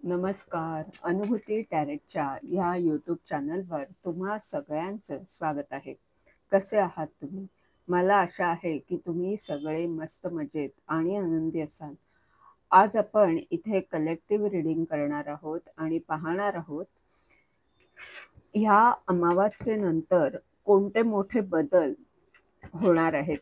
नमस्कार. अनुभूती टॅरेटच्या ह्या यूट्यूब चॅनलवर तुम्हा सगळ्यांचं स्वागत आहे. कसे आहात तुम्ही? मला आशा आहे की तुम्ही सगळे मस्त मजेत आणि आनंदी असाल. आज आपण इथे कलेक्टिव्ह रीडिंग करणार आहोत आणि पाहणार आहोत ह्या अमावास्येनंतर कोणते मोठे बदल होणार आहेत.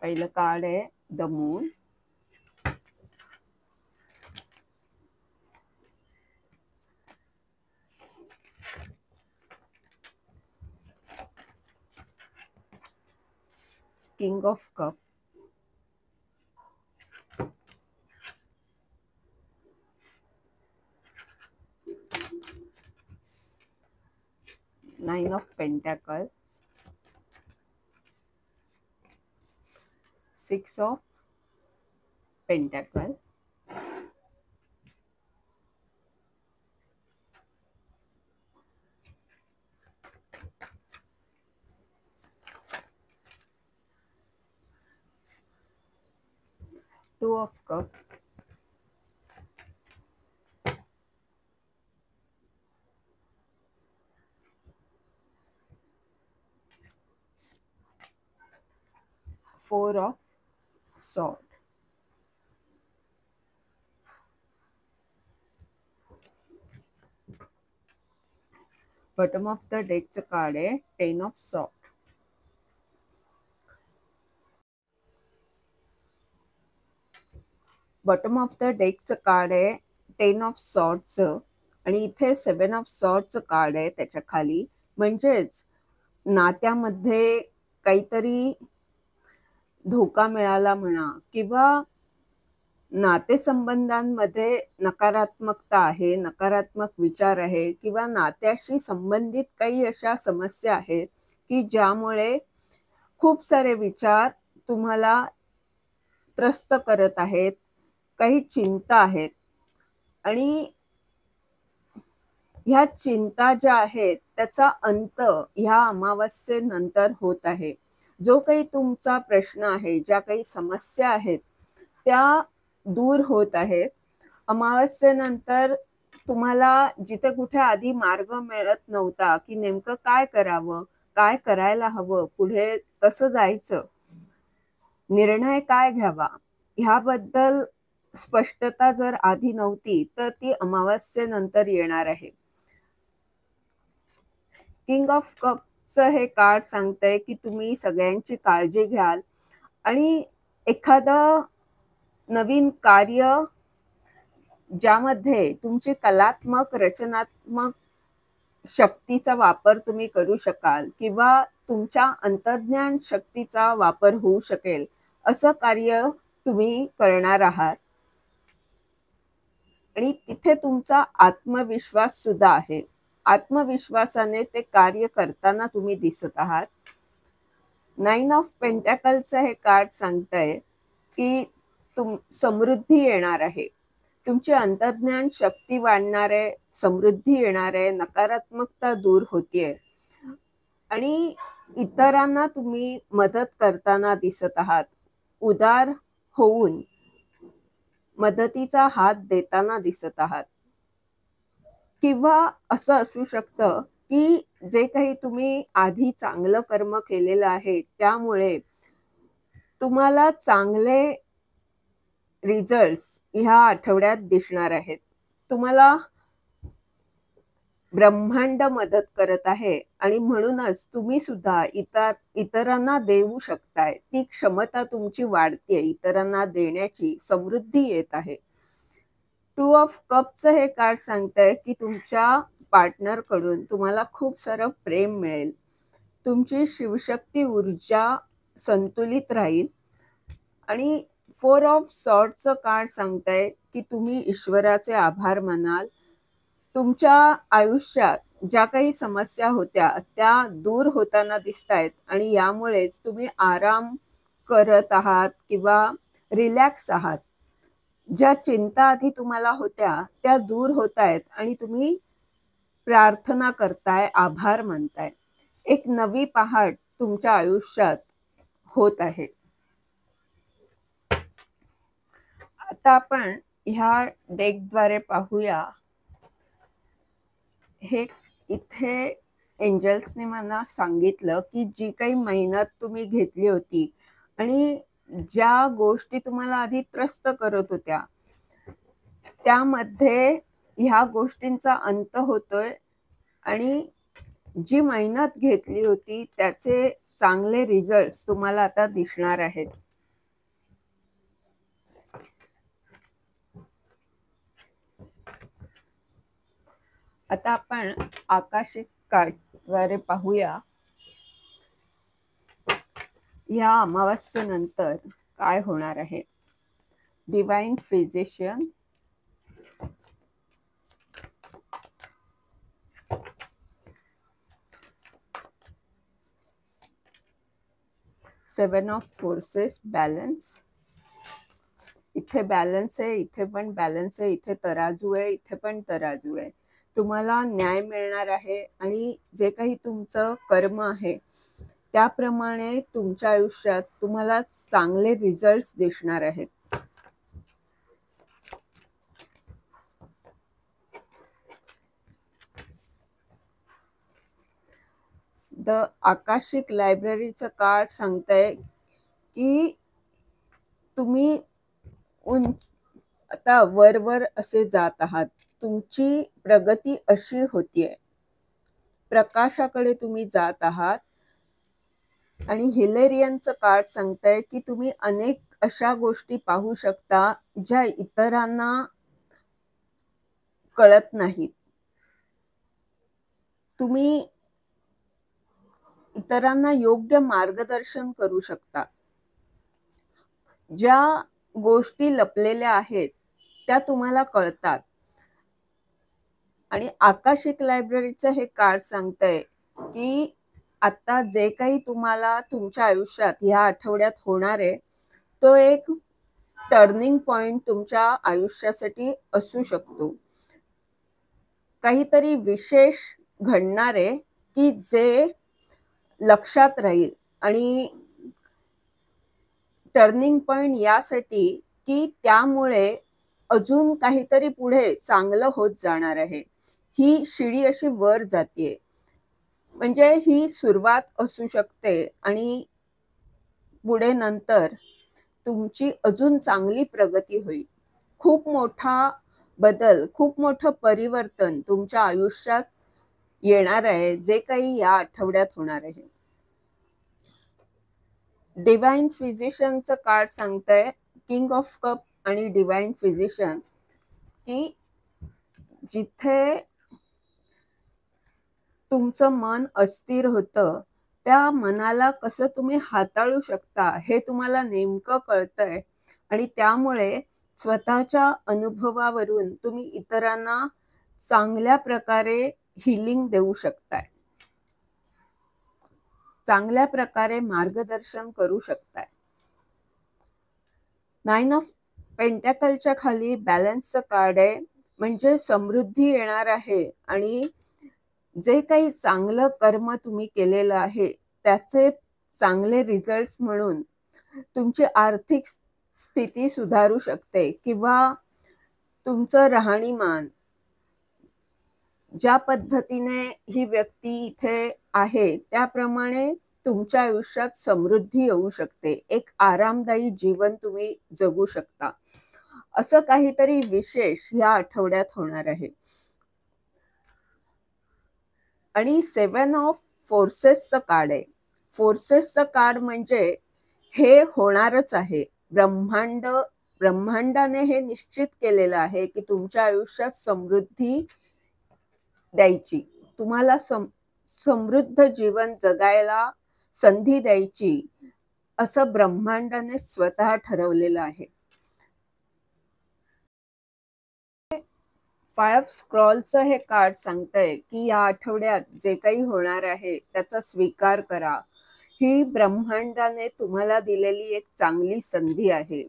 पहिलं कार्ड आहे the moon. King of cup. Nine of pentacle. 6 of pentacle. 2 of cup. 4 of sword. Bottom of the डेकचं कार्ड आहे 10 of sword. Bottom of the डेकचं कार्ड आहे 10 ऑफ सॉर्डचं आणि इथे 7 ऑफ सॉर्डचं कार्ड आहे त्याच्या खाली. म्हणजेच नात्यामध्ये काहीतरी धोका मिळाला म्हणा किंवा नातेसंबंधांमध्ये नकारात्मकता आहे, नकारात्मक विचार आहे किंवा नात्याशी संबंधित काही अशा समस्या आहेत की ज्यामुळे खूप सारे विचार तुम्हाला त्रस्त करत आहेत, काही चिंता आहेत आणि ह्या चिंता ज्या आहेत त्याचा अंत ह्या अमावास्येनंतर होत आहे. जो काही तुमचा प्रश्न आहे, ज्या काही समस्या आहेत त्या दूर होत आहेत. अमावास्येनंतर तुम्हाला जिथे कुठे आधी मार्ग मिळत नव्हता की नेमकं काय करावं, काय करायला हवं, पुढे कसं जायचं, निर्णय काय घ्यावा ह्याबद्दल स्पष्टता जर आधी नव्हती तर ती अमावास्येनंतर येणार आहे. किंग ऑफ कपचं हे कार्ड सांगतंय की तुम्ही सगळ्यांची काळजी घ्याल आणि एखादं नवीन कार्य ज्यामध्ये तुमची कलात्मक रचनात्मक शक्तीचा वापर तुम्ही करू शकाल किंवा तुमच्या अंतर्ज्ञान शक्तीचा वापर होऊ शकेल असं कार्य तुम्ही करणार आहात आणि तिथे तुमचा आत्मविश्वास सुद्धा आहे. आत्मविश्वासाने ते कार्य करताना तुम्ही दिसत आहात. 9 ऑफ पेंटॅकलचं हे कार्ड सांगतंय की समृद्धी येणार आहे, तुमची अंतर्ज्ञान शक्ती वाढणार आहे, समृद्धी येणार आहे, नकारात्मकता दूर होतीये आणि इतरांना तुम्ही मदत करताना दिसत आहात. उदार होऊन मदतीचा हात देताना दिसत आहात. किंवा असं असू शकतं की जे काही तुम्ही आधी चांगलं कर्म केलेलं आहे त्यामुळे तुम्हाला चांगले रिझल्ट्स ह्या आठवड्यात दिसणार आहेत. तुम्हाला ब्रह्मांड मदत करत आहे आणि म्हणूनच तुम्ही सुद्धा इतरांना देऊ शकताय. ती क्षमता तुमची वाढतीये, इतरांना देण्याची समृद्धी येत आहे. 2 ऑफ कपचं हे कार्ड सांगतंय की तुमच्या पार्टनर कडून तुम्हाला खूप सारं प्रेम मिळेल. तुमची शिवशक्ती ऊर्जा संतुलित राहील आणि 4 ऑफ सॉर्डचं कार्ड सांगतंय की तुम्ही ईश्वराचे आभार मानाल. तुमच्या आयुष्यात ज्या काही समस्या होत्या त्या दूर होताना दिसतायत आणि यामुळेच तुम्ही आराम करत आहात किंवा रिलॅक्स आहात. ज्या चिंता आधी तुम्हाला होत्या त्या दूर होत आहेत आणि तुम्ही प्रार्थना करताय, आभार मानताय. एक नवी पहाट तुमच्या आयुष्यात होत आहे. आता आपण ह्या डेकद्वारे पाहूया. हे इथे एंजल्सने मला सांगितलं की जी काही मेहनत तुम्ही घेतली होती आणि ज्या गोष्टी तुम्हाला आधी त्रस्त करत होत्या त्यामध्ये ह्या गोष्टींचा अंत होतोय आणि जी मेहनत घेतली होती त्याचे चांगले रिझल्ट्स तुम्हाला आता दिसणार आहेत. आता आपण आकाशिक कार्डद्वारे पाहूया या अमावस्येनंतर काय होणार आहे. Divine physician, seven of forces, balance. इथे बॅलन्स आहे, इथे पण बॅलन्स आहे, इथे तराजू आहे, इथे पण तराजू आहे. तुम्हाला न्याय मिळणार आहे आणि जे काही तुमचं कर्म आहे त्याप्रमाणे तुमच्या आयुष्यात तुम्हाला चांगले रिझल्ट्स दिसणार आहेत. द आकाशिक लायब्ररीचं कार्ड सांगतंय की तुम्ही आता वर असे जात आहात. तुमची प्रगती अशी होतीये, प्रकाशाकडे तुम्ही जात आहात. आणि हिलेरियनचं कार्ड सांगतंय की तुम्ही अनेक अशा गोष्टी पाहू शकता ज्या इतरांना कळत नाहीत. तुम्ही इतरांना योग्य मार्गदर्शन करू शकता. ज्या गोष्टी लपलेल्या आहेत त्या तुम्हाला कळतात. आणि आकाशिक लायब्ररीचं हे कार्ड सांगतंय की आता जे काही तुम्हाला तुमच्या आयुष्यात ह्या आठवड्यात होणार आहे तो एक टर्निंग पॉइंट तुमच्या आयुष्यासाठी असू शकतो. काहीतरी विशेष घडणार आहे की जे लक्षात राहील. आणि टर्निंग पॉइंट यासाठी की त्यामुळे अजून काहीतरी पुढे चांगलं होत जाणार आहे. ही शिडी अशी वर जाते, म्हणजे ही सुरुवात असू शकते आणि पुढे नंतर तुमची अजून चांगली प्रगती होईल. खूप मोठा बदल, खूप मोठं परिवर्तन तुमच्या आयुष्यात येणार आहे जे काही या आठवड्यात होणार आहे. डिवाइन फिजिशियनचं कार्ड सांगतंय, किंग ऑफ कप आणि डिवाइन फिजिशियन, की जिथे तुमचं मन अस्थिर होतं त्या मनाला कसं तुम्ही हाताळू शकता हे तुम्हाला नेमकं कळतंय. आणि त्यामुळे स्वतःच्या अनुभवावरून तुम्ही इतरांना चांगल्या प्रकारे हिलिंग देऊ शकताय, चांगल्या प्रकारे मार्गदर्शन करू शकताय. 9 ऑफ पेंटॅकलच्या खाली बॅलन्सचं कार्ड आहे, म्हणजे समृद्धी येणार आहे आणि जे काही चांगलं कर्म तुम्ही केलेलं आहे त्याचे चांगले रिझल्ट्स म्हणून तुमची आर्थिक स्थिती सुधारू शकते किंवा तुमचं राहणीमान, ज्या पद्धतीने ही व्यक्ती इथे आहे त्याप्रमाणे तुमच्या आयुष्यात समृद्धी येऊ शकते. एक आरामदायी जीवन तुम्ही जगू शकता. असं काहीतरी विशेष या आठवड्यात होणार आहे. आणि 7 ऑफ फोर्सेसचं कार्ड आहे. फोर्सेसचं कार्ड म्हणजे हे होणारच आहे. ब्रह्मांडाने हे निश्चित केलेलं आहे की तुमच्या आयुष्यात समृद्धी द्यायची, तुम्हाला समृद्ध जीवन जगायला संधी द्यायची, असं ब्रह्मांडाने स्वतः ठरवलेलं आहे. फाइव्ह स्क्रॉलचं हे कार्ड सांगतंय की या आठवड्यात जे काही होणार आहे त्याचा स्वीकार करा. ही ब्रह्मांडाने तुम्हाला दिलेली एक चांगली संधी आहे.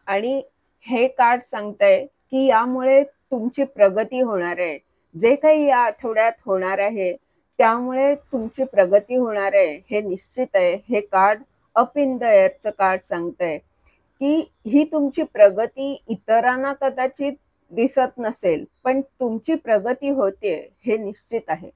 आणि हे कार्ड सांगतंय की यामुळे तुमची प्रगती होणार आहे. जे काही या आठवड्यात होणार आहे त्यामुळे तुमची प्रगती होणार आहे हे निश्चित आहे. हे कार्ड अप इन द एअरचं कार्ड सांगतंय की ही तुमची प्रगती इतरांना कदाचित दिसत नसेल पण तुमची प्रगती होते हे निश्चित आहे.